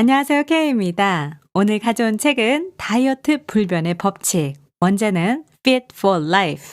안녕하세요. K입니다. 오늘 가져온 책은 다이어트 불변의 법칙. 원제는 Fit for Life.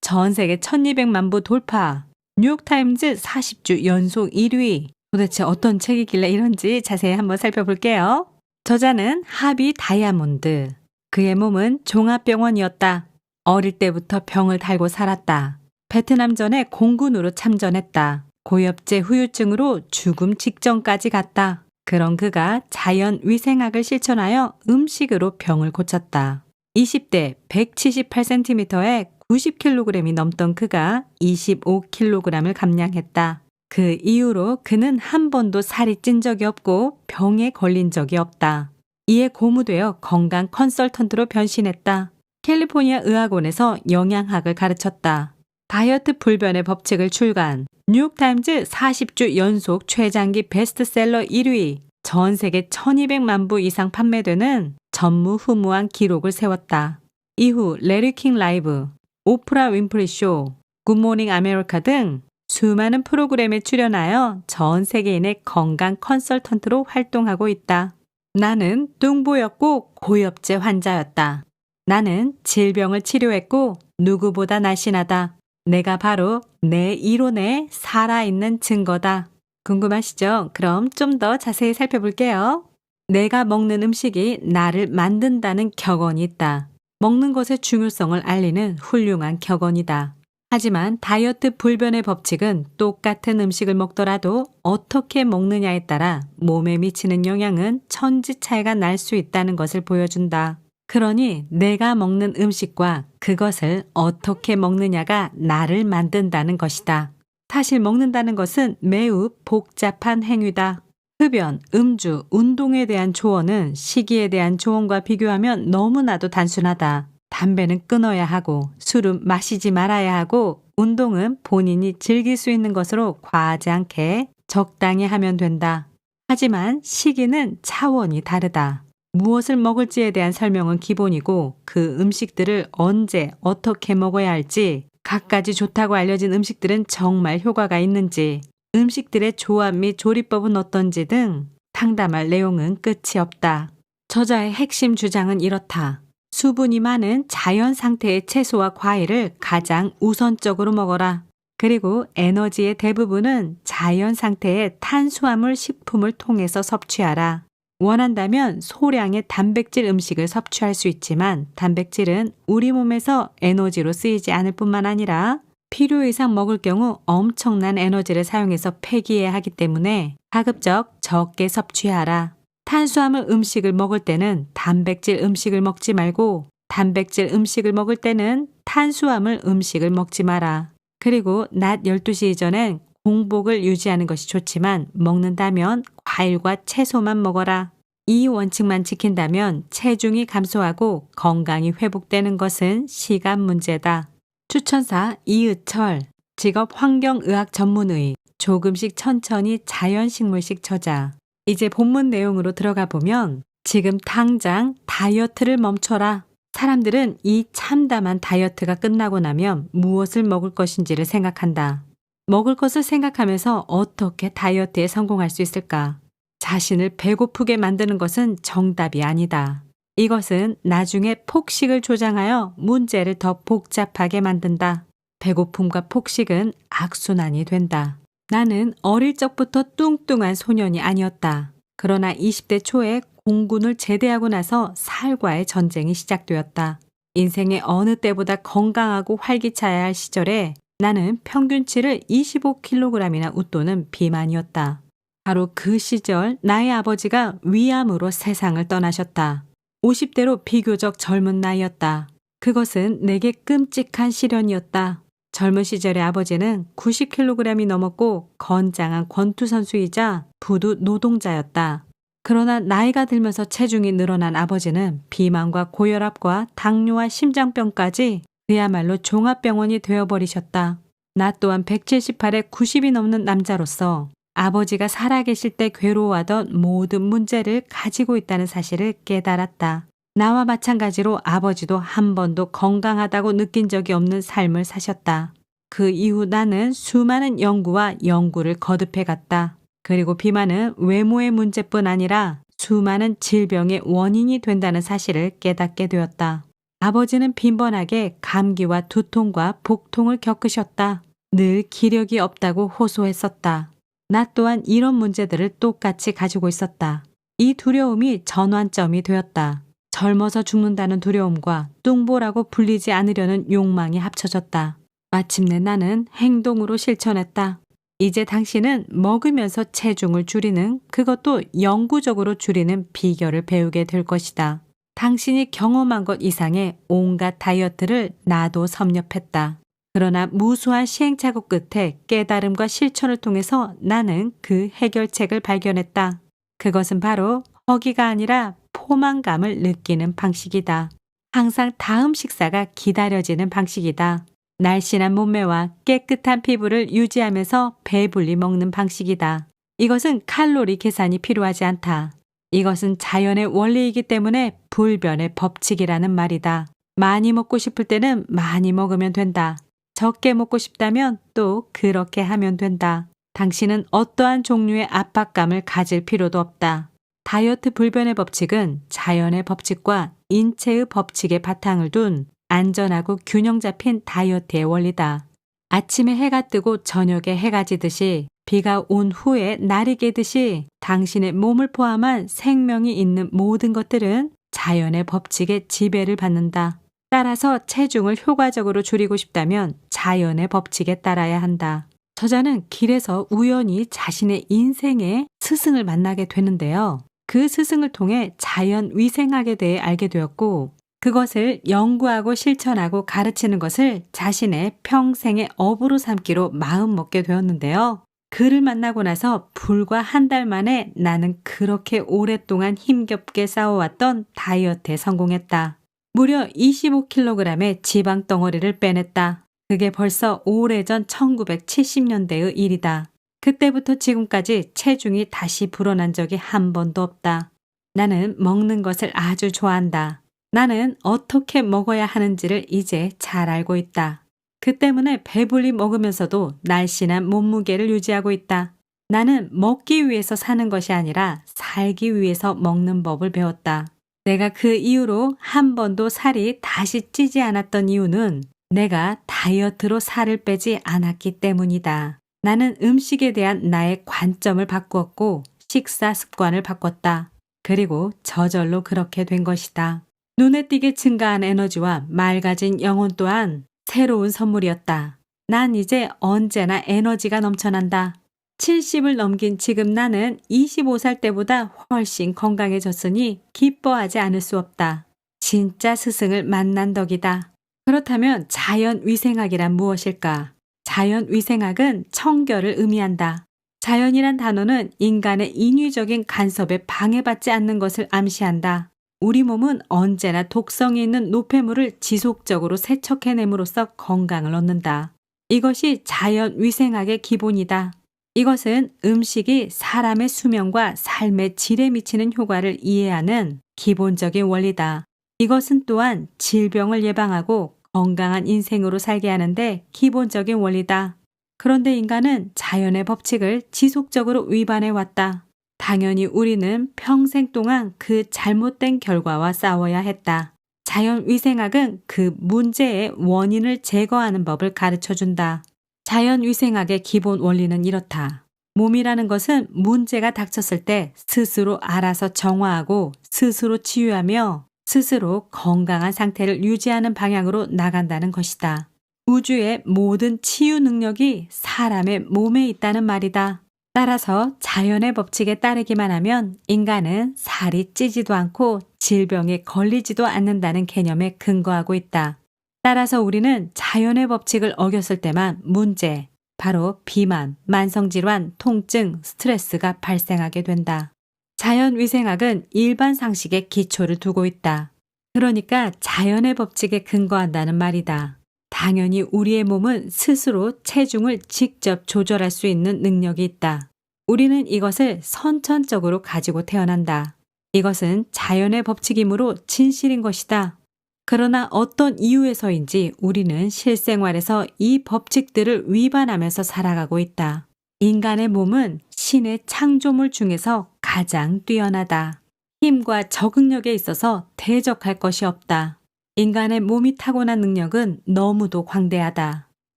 전 세계 1200만 부 돌파. 뉴욕타임즈 40주 연속 1위. 도대체 어떤 책이길래 이런지 자세히 한번 살펴볼게요. 저자는 하비 다이아몬드. 그의 몸은 종합병원이었다. 어릴 때부터 병을 달고 살았다. 베트남전에 공군으로 참전했다. 고엽제 후유증으로 죽음 직전까지 갔다. 그런 그가 자연위생학을 실천하여 음식으로 병을 고쳤다. 20대 178cm에 90kg이 넘던 그가 25kg을 감량했다. 그 이후로 그는 한 번도 살이 찐 적이 없고 병에 걸린 적이 없다. 이에 고무되어 건강 컨설턴트로 변신했다. 캘리포니아 의학원에서 영양학을 가르쳤다. 다이어트 불변의 법칙을 출간, 뉴욕타임즈 40주 연속 최장기 베스트셀러 1위, 전 세계 1200만 부 이상 판매되는 전무후무한 기록을 세웠다. 이후 레리킹 라이브, 오프라 윈프리 쇼, 굿모닝 아메리카 등 수많은 프로그램에 출연하여 전 세계인의 건강 컨설턴트로 활동하고 있다. 나는 뚱보였고 고엽제 환자였다. 나는 질병을 치료했고 누구보다 날씬하다. 내가 바로 내 이론의 살아있는 증거다. 궁금하시죠? 그럼 좀 더 자세히 살펴볼게요. 내가 먹는 음식이 나를 만든다는 격언이 있다. 먹는 것의 중요성을 알리는 훌륭한 격언이다. 하지만 다이어트 불변의 법칙은 똑같은 음식을 먹더라도 어떻게 먹느냐에 따라 몸에 미치는 영향은 천지 차이가 날 수 있다는 것을 보여준다. 그러니 내가 먹는 음식과 그것을 어떻게 먹느냐가 나를 만든다는 것이다. 사실 먹는다는 것은 매우 복잡한 행위다. 흡연, 음주, 운동에 대한 조언은 식이에 대한 조언과 비교하면 너무나도 단순하다. 담배는 끊어야 하고 술은 마시지 말아야 하고 운동은 본인이 즐길 수 있는 것으로 과하지 않게 적당히 하면 된다. 하지만 식이는 차원이 다르다. 무엇을 먹을지에 대한 설명은 기본이고 그 음식들을 언제 어떻게 먹어야 할지, 갖가지 좋다고 알려진 음식들은 정말 효과가 있는지, 음식들의 조합 및 조리법은 어떤지 등 상담할 내용은 끝이 없다. 저자의 핵심 주장은 이렇다. 수분이 많은 자연 상태의 채소와 과일을 가장 우선적으로 먹어라. 그리고 에너지의 대부분은 자연 상태의 탄수화물 식품을 통해서 섭취하라. 원한다면 소량의 단백질 음식을 섭취할 수 있지만 단백질은 우리 몸에서 에너지로 쓰이지 않을 뿐만 아니라 필요 이상 먹을 경우 엄청난 에너지를 사용해서 폐기해야 하기 때문에 가급적 적게 섭취하라. 탄수화물 음식을 먹을 때는 단백질 음식을 먹지 말고 단백질 음식을 먹을 때는 탄수화물 음식을 먹지 마라. 그리고 낮 12시 이전엔 공복을 유지하는 것이 좋지만 먹는다면 과일과 채소만 먹어라. 이 원칙만 지킨다면 체중이 감소하고 건강이 회복되는 것은 시간 문제다. 추천사 이의철, 직업 환경의학 전문의, 조금씩 천천히 자연식물식 저자. 이제 본문 내용으로 들어가 보면 지금 당장 다이어트를 멈춰라. 사람들은 이 참담한 다이어트가 끝나고 나면 무엇을 먹을 것인지를 생각한다. 먹을 것을 생각하면서 어떻게 다이어트에 성공할 수 있을까? 자신을 배고프게 만드는 것은 정답이 아니다. 이것은 나중에 폭식을 조장하여 문제를 더 복잡하게 만든다. 배고픔과 폭식은 악순환이 된다. 나는 어릴 적부터 뚱뚱한 소년이 아니었다. 그러나 20대 초에 공군을 제대하고 나서 살과의 전쟁이 시작되었다. 인생의 어느 때보다 건강하고 활기차야 할 시절에 나는 평균치를 25kg이나 웃도는 비만이었다. 바로 그 시절 나의 아버지가 위암으로 세상을 떠나셨다. 50대로 비교적 젊은 나이였다. 그것은 내게 끔찍한 시련이었다. 젊은 시절의 아버지는 90kg이 넘었고 건장한 권투선수이자 부두 노동자였다. 그러나 나이가 들면서 체중이 늘어난 아버지는 비만과 고혈압과 당뇨와 심장병까지 그야말로 종합병원이 되어버리셨다. 나 또한 178에 90이 넘는 남자로서 아버지가 살아계실 때 괴로워하던 모든 문제를 가지고 있다는 사실을 깨달았다. 나와 마찬가지로 아버지도 한 번도 건강하다고 느낀 적이 없는 삶을 사셨다. 그 이후 나는 수많은 연구와 연구를 거듭해 갔다. 그리고 비만은 외모의 문제뿐 아니라 수많은 질병의 원인이 된다는 사실을 깨닫게 되었다. 아버지는 빈번하게 감기와 두통과 복통을 겪으셨다. 늘 기력이 없다고 호소했었다. 나 또한 이런 문제들을 똑같이 가지고 있었다. 이 두려움이 전환점이 되었다. 젊어서 죽는다는 두려움과 뚱보라고 불리지 않으려는 욕망이 합쳐졌다. 마침내 나는 행동으로 실천했다. 이제 당신은 먹으면서 체중을 줄이는, 그것도 영구적으로 줄이는 비결을 배우게 될 것이다. 당신이 경험한 것 이상의 온갖 다이어트를 나도 섭렵했다. 그러나 무수한 시행착오 끝에 깨달음과 실천을 통해서 나는 그 해결책을 발견했다. 그것은 바로 허기가 아니라 포만감을 느끼는 방식이다. 항상 다음 식사가 기다려지는 방식이다. 날씬한 몸매와 깨끗한 피부를 유지하면서 배불리 먹는 방식이다. 이것은 칼로리 계산이 필요하지 않다. 이것은 자연의 원리이기 때문에 불변의 법칙이라는 말이다. 많이 먹고 싶을 때는 많이 먹으면 된다. 적게 먹고 싶다면 또 그렇게 하면 된다. 당신은 어떠한 종류의 압박감을 가질 필요도 없다. 다이어트 불변의 법칙은 자연의 법칙과 인체의 법칙의 바탕을 둔 안전하고 균형 잡힌 다이어트의 원리다. 아침에 해가 뜨고 저녁에 해가 지듯이, 비가 온 후에 날이 개듯이 당신의 몸을 포함한 생명이 있는 모든 것들은 자연의 법칙에 지배를 받는다. 따라서 체중을 효과적으로 줄이고 싶다면 자연의 법칙에 따라야 한다. 저자는 길에서 우연히 자신의 인생의 스승을 만나게 되는데요. 그 스승을 통해 자연위생학에 대해 알게 되었고, 그것을 연구하고 실천하고 가르치는 것을 자신의 평생의 업으로 삼기로 마음먹게 되었는데요. 그를 만나고 나서 불과 한 달 만에 나는 그렇게 오랫동안 힘겹게 싸워왔던 다이어트에 성공했다. 무려 25kg의 지방 덩어리를 빼냈다. 그게 벌써 오래전 1970년대의 일이다. 그때부터 지금까지 체중이 다시 불어난 적이 한 번도 없다. 나는 먹는 것을 아주 좋아한다. 나는 어떻게 먹어야 하는지를 이제 잘 알고 있다. 그 때문에 배불리 먹으면서도 날씬한 몸무게를 유지하고 있다. 나는 먹기 위해서 사는 것이 아니라 살기 위해서 먹는 법을 배웠다. 내가 그 이후로 한 번도 살이 다시 찌지 않았던 이유는 내가 다이어트로 살을 빼지 않았기 때문이다. 나는 음식에 대한 나의 관점을 바꾸었고 식사 습관을 바꿨다. 그리고 저절로 그렇게 된 것이다. 눈에 띄게 증가한 에너지와 맑아진 영혼 또한 새로운 선물이었다. 난 이제 언제나 에너지가 넘쳐난다. 70을 넘긴 지금 나는 25살 때보다 훨씬 건강해졌으니 기뻐하지 않을 수 없다. 진짜 스승을 만난 덕이다. 그렇다면 자연위생학이란 무엇일까? 자연위생학은 청결을 의미한다. 자연이란 단어는 인간의 인위적인 간섭에 방해받지 않는 것을 암시한다. 우리 몸은 언제나 독성이 있는 노폐물을 지속적으로 세척해냄으로써 건강을 얻는다. 이것이 자연위생학의 기본이다. 이것은 음식이 사람의 수명과 삶의 질에 미치는 효과를 이해하는 기본적인 원리다. 이것은 또한 질병을 예방하고 건강한 인생으로 살게 하는데 기본적인 원리다. 그런데 인간은 자연의 법칙을 지속적으로 위반해 왔다. 당연히 우리는 평생 동안 그 잘못된 결과와 싸워야 했다. 자연위생학은 그 문제의 원인을 제거하는 법을 가르쳐준다. 자연위생학의 기본 원리는 이렇다. 몸이라는 것은 문제가 닥쳤을 때 스스로 알아서 정화하고 스스로 치유하며 스스로 건강한 상태를 유지하는 방향으로 나간다는 것이다. 우주의 모든 치유 능력이 사람의 몸에 있다는 말이다. 따라서 자연의 법칙에 따르기만 하면 인간은 살이 찌지도 않고 질병에 걸리지도 않는다는 개념에 근거하고 있다. 따라서 우리는 자연의 법칙을 어겼을 때만 문제, 바로 비만, 만성질환, 통증, 스트레스가 발생하게 된다. 자연위생학은 일반 상식에 기초를 두고 있다. 그러니까 자연의 법칙에 근거한다는 말이다. 당연히 우리의 몸은 스스로 체중을 직접 조절할 수 있는 능력이 있다. 우리는 이것을 선천적으로 가지고 태어난다. 이것은 자연의 법칙이므로 진실인 것이다. 그러나 어떤 이유에서인지 우리는 실생활에서 이 법칙들을 위반하면서 살아가고 있다. 인간의 몸은 신의 창조물 중에서 가장 뛰어나다. 힘과 적응력에 있어서 대적할 것이 없다. 인간의 몸이 타고난 능력은 너무도 광대하다.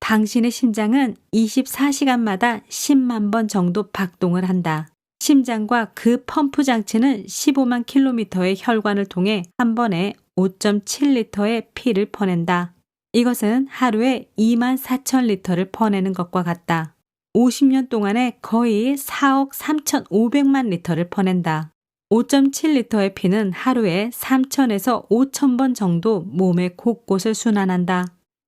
당신의 심장은 24시간마다 10만 번 정도 박동을 한다. 심장과 그 펌프 장치는 15만 킬로미터의 혈관을 통해 한 번에 5.7리터의 피를 퍼낸다. 이것은 하루에 2만 4천 리터를 퍼내는 것과 같다. 50년 동안에 거의 4억 3,500만 리터를 퍼낸다. 5.7리터의 피는 하루에 3,000에서 5,000번 정도 몸의 곳곳을 순환한다.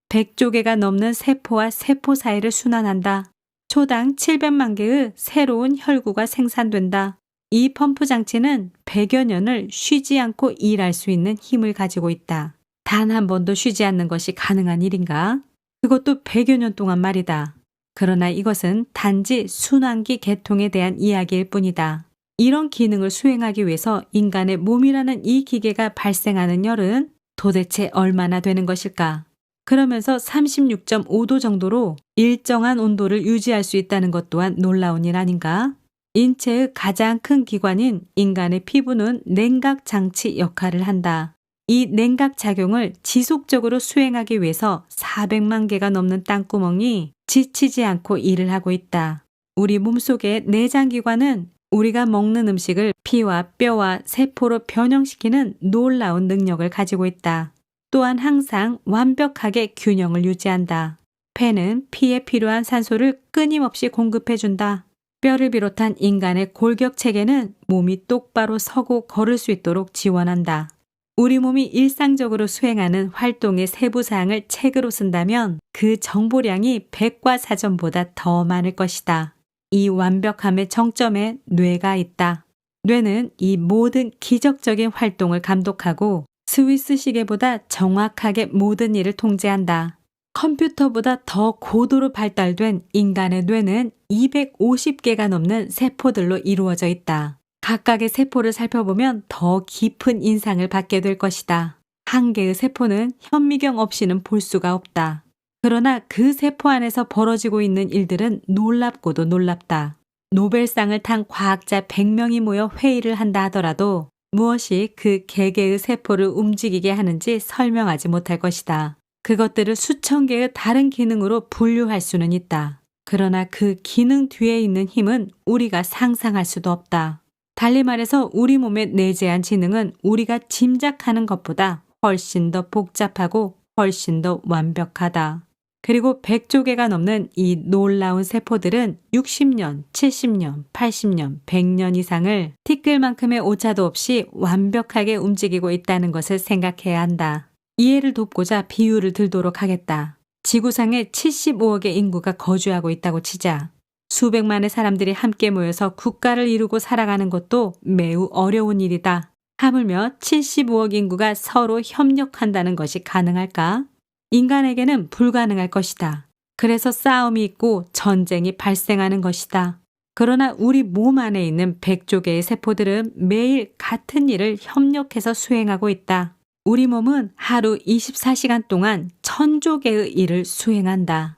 100조 개가 넘는 세포와 세포 사이를 순환한다. 초당 700만 개의 새로운 혈구가 생산된다. 이 펌프 장치는 100여 년을 쉬지 않고 일할 수 있는 힘을 가지고 있다. 단 한 번도 쉬지 않는 것이 가능한 일인가? 그것도 100여 년 동안 말이다. 그러나 이것은 단지 순환기 개통에 대한 이야기일 뿐이다. 이런 기능을 수행하기 위해서 인간의 몸이라는 이 기계가 발생하는 열은 도대체 얼마나 되는 것일까? 그러면서 36.5도 정도로 일정한 온도를 유지할 수 있다는 것 또한 놀라운 일 아닌가? 인체의 가장 큰 기관인 인간의 피부는 냉각 장치 역할을 한다. 이 냉각 작용을 지속적으로 수행하기 위해서 400만 개가 넘는 땅구멍이 지치지 않고 일을 하고 있다. 우리 몸속의 내장기관은 우리가 먹는 음식을 피와 뼈와 세포로 변형시키는 놀라운 능력을 가지고 있다. 또한 항상 완벽하게 균형을 유지한다. 폐는 피에 필요한 산소를 끊임없이 공급해준다. 뼈를 비롯한 인간의 골격 체계는 몸이 똑바로 서고 걸을 수 있도록 지원한다. 우리 몸이 일상적으로 수행하는 활동의 세부 사항을 책으로 쓴다면 그 정보량이 백과사전보다 더 많을 것이다. 이 완벽함의 정점에 뇌가 있다. 뇌는 이 모든 기적적인 활동을 감독하고 스위스 시계보다 정확하게 모든 일을 통제한다. 컴퓨터보다 더 고도로 발달된 인간의 뇌는 250개가 넘는 세포들로 이루어져 있다. 각각의 세포를 살펴보면 더 깊은 인상을 받게 될 것이다. 한 개의 세포는 현미경 없이는 볼 수가 없다. 그러나 그 세포 안에서 벌어지고 있는 일들은 놀랍고도 놀랍다. 노벨상을 탄 과학자 100명이 모여 회의를 한다 하더라도 무엇이 그 개개의 세포를 움직이게 하는지 설명하지 못할 것이다. 그것들을 수천 개의 다른 기능으로 분류할 수는 있다. 그러나 그 기능 뒤에 있는 힘은 우리가 상상할 수도 없다. 달리 말해서 우리 몸의 내재한 지능은 우리가 짐작하는 것보다 훨씬 더 복잡하고 훨씬 더 완벽하다. 그리고 100조 개가 넘는 이 놀라운 세포들은 60년, 70년, 80년, 100년 이상을 티끌만큼의 오차도 없이 완벽하게 움직이고 있다는 것을 생각해야 한다. 이해를 돕고자 비유를 들도록 하겠다. 지구상에 75억의 인구가 거주하고 있다고 치자. 수백만의 사람들이 함께 모여서 국가를 이루고 살아가는 것도 매우 어려운 일이다. 하물며 75억 인구가 서로 협력한다는 것이 가능할까? 인간에게는 불가능할 것이다. 그래서 싸움이 있고 전쟁이 발생하는 것이다. 그러나 우리 몸 안에 있는 100조 개의 세포들은 매일 같은 일을 협력해서 수행하고 있다. 우리 몸은 하루 24시간 동안 1000조 개의 일을 수행한다.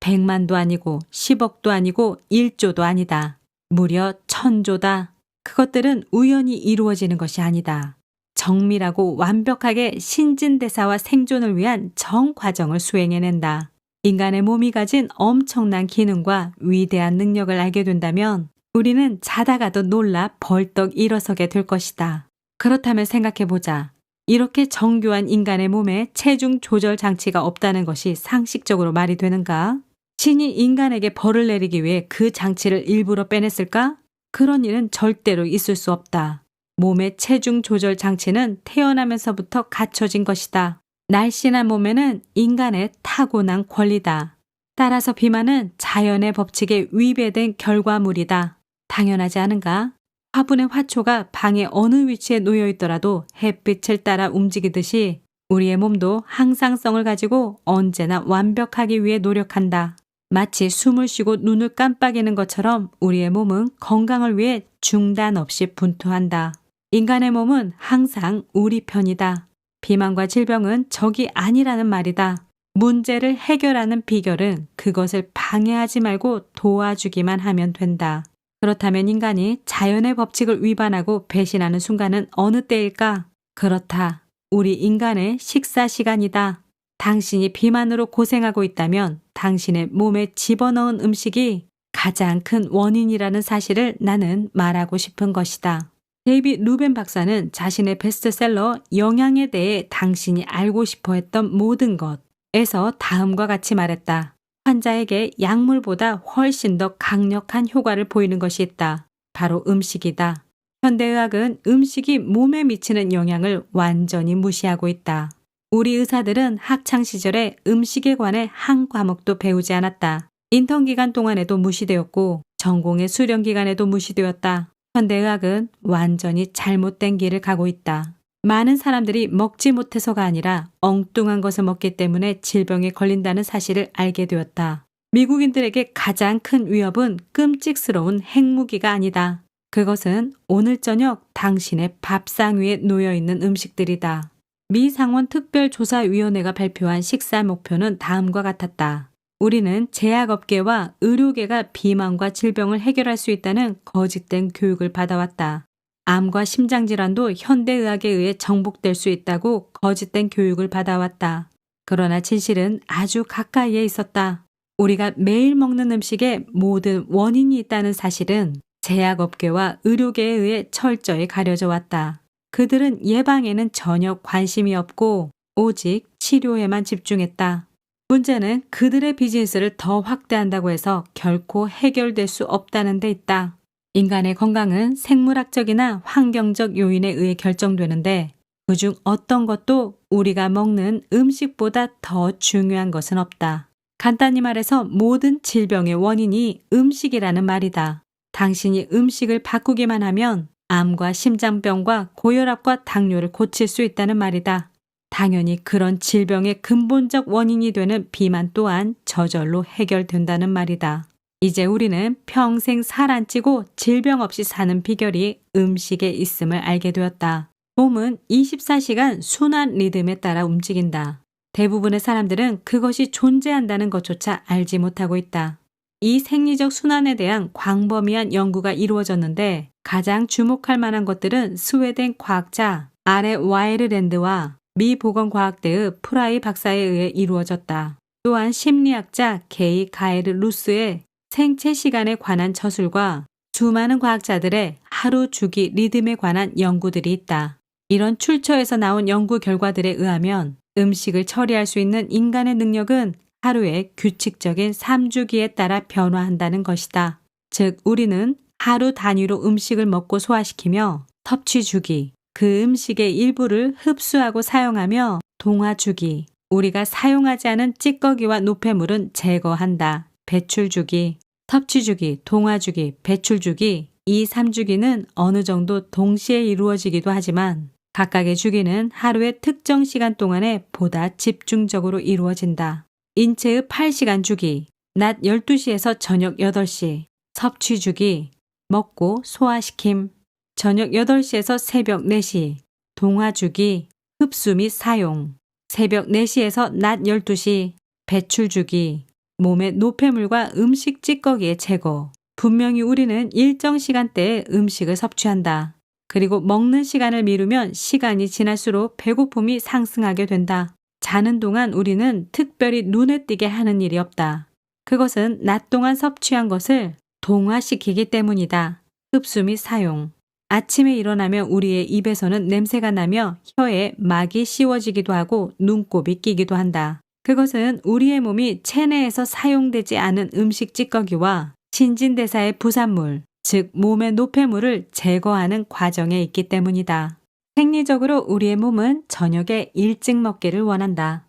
100만도 아니고 10억도 아니고 1조도 아니다. 무려 1000조다. 그것들은 우연히 이루어지는 것이 아니다. 정밀하고 완벽하게 신진대사와 생존을 위한 정과정을 수행해낸다. 인간의 몸이 가진 엄청난 기능과 위대한 능력을 알게 된다면 우리는 자다가도 놀라 벌떡 일어서게 될 것이다. 그렇다면 생각해보자. 이렇게 정교한 인간의 몸에 체중 조절 장치가 없다는 것이 상식적으로 말이 되는가? 신이 인간에게 벌을 내리기 위해 그 장치를 일부러 빼냈을까? 그런 일은 절대로 있을 수 없다. 몸의 체중 조절 장치는 태어나면서부터 갖춰진 것이다. 날씬한 몸에는 인간의 타고난 권리다. 따라서 비만은 자연의 법칙에 위배된 결과물이다. 당연하지 않은가? 화분의 화초가 방의 어느 위치에 놓여 있더라도 햇빛을 따라 움직이듯이 우리의 몸도 항상성을 가지고 언제나 완벽하기 위해 노력한다. 마치 숨을 쉬고 눈을 깜빡이는 것처럼 우리의 몸은 건강을 위해 중단 없이 분투한다. 인간의 몸은 항상 우리 편이다. 비만과 질병은 적이 아니라는 말이다. 문제를 해결하는 비결은 그것을 방해하지 말고 도와주기만 하면 된다. 그렇다면 인간이 자연의 법칙을 위반하고 배신하는 순간은 어느 때일까? 그렇다. 우리 인간의 식사 시간이다. 당신이 비만으로 고생하고 있다면 당신의 몸에 집어넣은 음식이 가장 큰 원인이라는 사실을 나는 말하고 싶은 것이다. 데이빗 루벤 박사는 자신의 베스트셀러 영양에 대해 당신이 알고 싶어 했던 모든 것에서 다음과 같이 말했다. 환자에게 약물보다 훨씬 더 강력한 효과를 보이는 것이 있다. 바로 음식이다. 현대의학은 음식이 몸에 미치는 영향을 완전히 무시하고 있다. 우리 의사들은 학창시절에 음식에 관해 한 과목도 배우지 않았다. 인턴 기간 동안에도 무시되었고 전공의 수련 기간에도 무시되었다. 현대의학은 완전히 잘못된 길을 가고 있다. 많은 사람들이 먹지 못해서가 아니라 엉뚱한 것을 먹기 때문에 질병에 걸린다는 사실을 알게 되었다. 미국인들에게 가장 큰 위협은 끔찍스러운 핵무기가 아니다. 그것은 오늘 저녁 당신의 밥상 위에 놓여있는 음식들이다. 미 상원 특별조사위원회가 발표한 식사 목표는 다음과 같았다. 우리는 제약업계와 의료계가 비만과 질병을 해결할 수 있다는 거짓된 교육을 받아왔다. 암과 심장질환도 현대의학에 의해 정복될 수 있다고 거짓된 교육을 받아왔다. 그러나 진실은 아주 가까이에 있었다. 우리가 매일 먹는 음식에 모든 원인이 있다는 사실은 제약업계와 의료계에 의해 철저히 가려져 왔다. 그들은 예방에는 전혀 관심이 없고 오직 치료에만 집중했다. 문제는 그들의 비즈니스를 더 확대한다고 해서 결코 해결될 수 없다는 데 있다. 인간의 건강은 생물학적이나 환경적 요인에 의해 결정되는데 그중 어떤 것도 우리가 먹는 음식보다 더 중요한 것은 없다. 간단히 말해서 모든 질병의 원인이 음식이라는 말이다. 당신이 음식을 바꾸기만 하면 암과 심장병과 고혈압과 당뇨를 고칠 수 있다는 말이다. 당연히 그런 질병의 근본적 원인이 되는 비만 또한 저절로 해결된다는 말이다. 이제 우리는 평생 살 안 찌고 질병 없이 사는 비결이 음식에 있음을 알게 되었다. 몸은 24시간 순환 리듬에 따라 움직인다. 대부분의 사람들은 그것이 존재한다는 것조차 알지 못하고 있다. 이 생리적 순환에 대한 광범위한 연구가 이루어졌는데 가장 주목할 만한 것들은 스웨덴 과학자 아레 와이르랜드와 미 보건과학대의 프라이 박사에 의해 이루어졌다. 또한 심리학자 게이 가에르 루스의 생체 시간에 관한 저술과 수많은 과학자들의 하루 주기 리듬에 관한 연구들이 있다. 이런 출처에서 나온 연구 결과들에 의하면 음식을 처리할 수 있는 인간의 능력은 하루의 규칙적인 3주기에 따라 변화한다는 것이다. 즉 우리는 하루 단위로 음식을 먹고 소화시키며 섭취주기, 그 음식의 일부를 흡수하고 사용하며 동화주기, 우리가 사용하지 않은 찌꺼기와 노폐물은 제거한다. 배출주기, 섭취주기, 동화주기, 배출주기, 이 3주기는 어느 정도 동시에 이루어지기도 하지만 각각의 주기는 하루의 특정 시간 동안에 보다 집중적으로 이루어진다. 인체의 8시간 주기, 낮 12시에서 저녁 8시, 섭취주기, 먹고 소화시킴, 저녁 8시에서 새벽 4시, 동화주기, 흡수 및 사용, 새벽 4시에서 낮 12시, 배출주기, 몸의 노폐물과 음식 찌꺼기의 제거. 분명히 우리는 일정 시간대에 음식을 섭취한다. 그리고 먹는 시간을 미루면 시간이 지날수록 배고픔이 상승하게 된다. 자는 동안 우리는 특별히 눈에 띄게 하는 일이 없다. 그것은 낮 동안 섭취한 것을 동화시키기 때문이다. 흡수 및 사용. 아침에 일어나면 우리의 입에서는 냄새가 나며 혀에 막이 씌워지기도 하고 눈곱이 끼기도 한다. 그것은 우리의 몸이 체내에서 사용되지 않은 음식 찌꺼기와 신진대사의 부산물, 즉 몸의 노폐물을 제거하는 과정에 있기 때문이다. 생리적으로 우리의 몸은 저녁에 일찍 먹기를 원한다.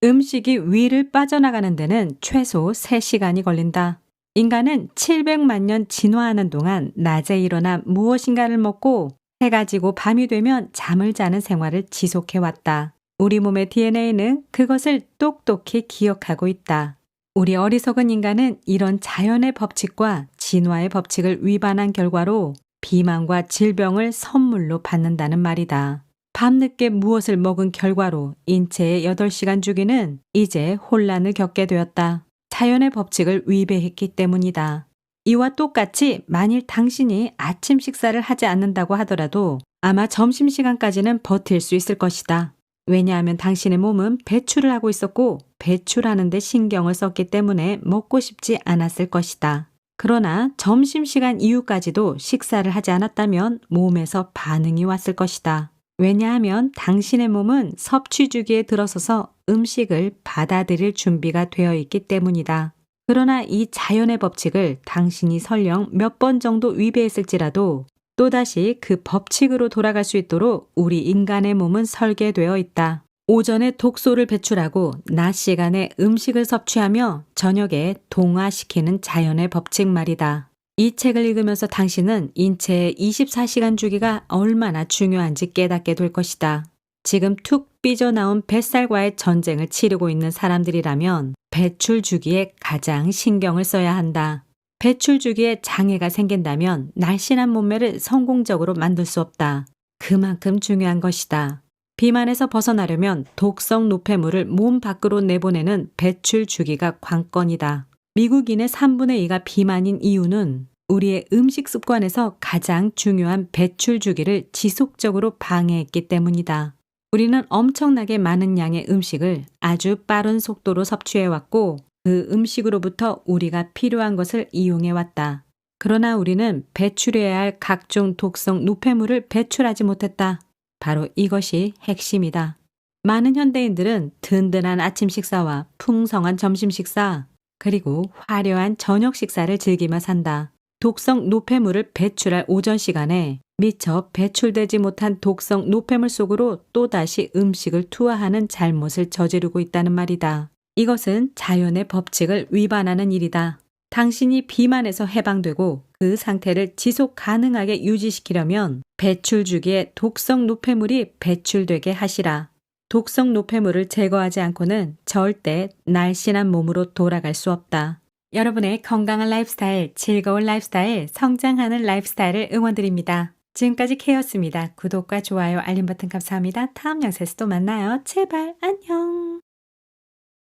음식이 위를 빠져나가는 데는 최소 3시간이 걸린다. 인간은 700만 년 진화하는 동안 낮에 일어나 무엇인가를 먹고 해가 지고 밤이 되면 잠을 자는 생활을 지속해왔다. 우리 몸의 DNA는 그것을 똑똑히 기억하고 있다. 우리 어리석은 인간은 이런 자연의 법칙과 진화의 법칙을 위반한 결과로 비만과 질병을 선물로 받는다는 말이다. 밤늦게 무엇을 먹은 결과로 인체의 8시간 주기는 이제 혼란을 겪게 되었다. 자연의 법칙을 위배했기 때문이다. 이와 똑같이 만일 당신이 아침 식사를 하지 않는다고 하더라도 아마 점심시간까지는 버틸 수 있을 것이다. 왜냐하면 당신의 몸은 배출을 하고 있었고 배출하는 데 신경을 썼기 때문에 먹고 싶지 않았을 것이다. 그러나 점심시간 이후까지도 식사를 하지 않았다면 몸에서 반응이 왔을 것이다. 왜냐하면 당신의 몸은 섭취 주기에 들어서서 음식을 받아들일 준비가 되어 있기 때문이다. 그러나 이 자연의 법칙을 당신이 설령 몇 번 정도 위배했을지라도 또다시 그 법칙으로 돌아갈 수 있도록 우리 인간의 몸은 설계되어 있다. 오전에 독소를 배출하고 낮 시간에 음식을 섭취하며 저녁에 동화시키는 자연의 법칙 말이다. 이 책을 읽으면서 당신은 인체의 24시간 주기가 얼마나 중요한지 깨닫게 될 것이다. 지금 툭 삐져나온 뱃살과의 전쟁을 치르고 있는 사람들이라면 배출 주기에 가장 신경을 써야 한다. 배출 주기에 장애가 생긴다면 날씬한 몸매를 성공적으로 만들 수 없다. 그만큼 중요한 것이다. 비만에서 벗어나려면 독성 노폐물을 몸 밖으로 내보내는 배출 주기가 관건이다. 미국인의 3분의 2가 비만인 이유는 우리의 음식 습관에서 가장 중요한 배출 주기를 지속적으로 방해했기 때문이다. 우리는 엄청나게 많은 양의 음식을 아주 빠른 속도로 섭취해왔고 그 음식으로부터 우리가 필요한 것을 이용해왔다. 그러나 우리는 배출해야 할 각종 독성 노폐물을 배출하지 못했다. 바로 이것이 핵심이다. 많은 현대인들은 든든한 아침 식사와 풍성한 점심 식사, 그리고 화려한 저녁 식사를 즐기며 산다. 독성 노폐물을 배출할 오전 시간에 미처 배출되지 못한 독성 노폐물 속으로 또다시 음식을 투하하는 잘못을 저지르고 있다는 말이다. 이것은 자연의 법칙을 위반하는 일이다. 당신이 비만에서 해방되고 그 상태를 지속 가능하게 유지시키려면 배출 주기에 독성 노폐물이 배출되게 하시라. 독성 노폐물을 제거하지 않고는 절대 날씬한 몸으로 돌아갈 수 없다. 여러분의 건강한 라이프스타일, 즐거운 라이프스타일, 성장하는 라이프스타일을 응원드립니다. 지금까지 K였습니다. 구독과 좋아요, 알림 버튼 감사합니다. 다음 영상에서 또 만나요. 제발 안녕.